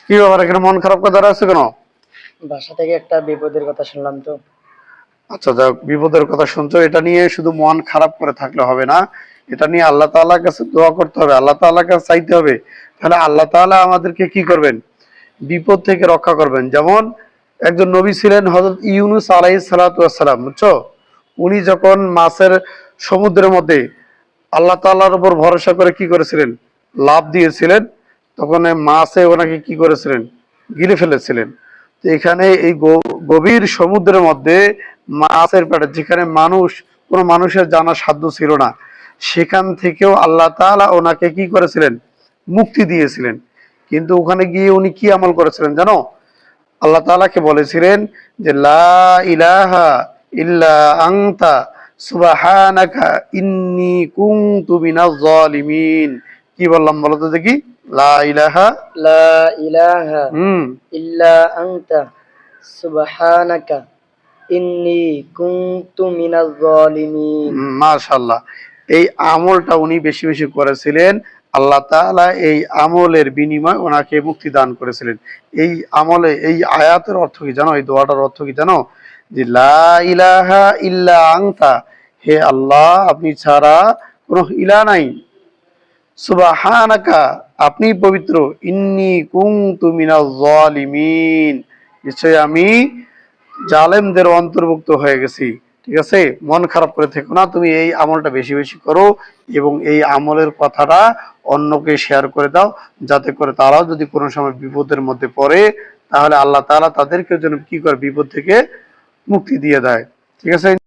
কি ব্যাপার, এখানে মন খারাপ করে দাঁড়া আছে কেন? বাসা থেকে একটা বিপদের কথা শুনলাম তো। আচ্ছা যাক, বিপদের কথা শুনছো, এটা নিয়ে শুধু মন খারাপ করে থাকলে হবে না, এটা নিয়ে আল্লাহ তাআলার কাছে দোয়া করতে হবে, আল্লাহ তাআলার কাছে চাইতে হবে। তাহলে আল্লাহ তাআলা আমাদেরকে কি করবেন? বিপদ থেকে রক্ষা করবেন। যেমন একজন নবী ছিলেন হযরত ইউনূস আলাইহিস সালাতু ওয়াস সালাম, বুঝছো? উনি যখন মাছের সমুদ্রের মধ্যে আল্লাহ তাআলার উপর ভরসা করে কি করেছিলেন? লাফ দিয়েছিলেন, তখন এই মাছে ওনাকে কি করেছিলেন? গিলে ফেলেছিলেন। তো এখানে এই গভীর সমুদ্রের মধ্যে মাছের পেটে, যেখানে কোনো মানুষের জানার সাধ্য ছিল না, সেখান থেকেও আল্লাহ তাআলা ওনাকে কি করেছিলেন? মুক্তি দিয়েছিলেন। কিন্তু ওখানে গিয়ে উনি কি আমল করেছিলেন জানো? আল্লাহ তাআলাকে বলেছিলেন যে লা ইলাহা ইল্লা আনতা সুবহানাকা ইন্নী কুনতু মিনাজ জালিমিন। কি বললাম বলো তো দেখি? লা ইলাহা। লা ইলাহা হুম। ইল্লা আনতা সুবহানাকা ইন্নী কুনতু মিনাজ জালিমিন। মাশাআল্লাহ। এই আমলটা উনি বেশি বেশি করেছিলেন। আল্লাহ তাআলা এই আমলের বিনিময়ে ওনাকে মুক্তি দান করেছিলেন। এই আমলে এই আয়াতের অর্থ কি জানো? এই দোয়াটার অর্থ কি জানো? যে লা ইলাহা ইল্লা আনতা, হে আল্লাহ আপনি ছাড়া কোনো ইলাহ নাই। সুবহানাকা, আপনি পবিত্র। ইন্নী কুনতু মিনাজ জালিমিন, নিশ্চয় আমি জালেমদের অন্তর্ভুক্ত হয়ে গেছি। ঠিক আছে, মন খারাপ করে থেকো না, তুমি এই আমলটা বেশি বেশি করো এবং এই আমলের কথাটা অন্যকে শেয়ার করে দাও, যাতে করে তারাও যদি কোনো সময় বিপদের মধ্যে পড়ে, তাহলে আল্লাহ তাআলা তাদেরকে যেন কি করে? বিপদ থেকে মুক্তি দিয়ে দেয়। ঠিক আছে।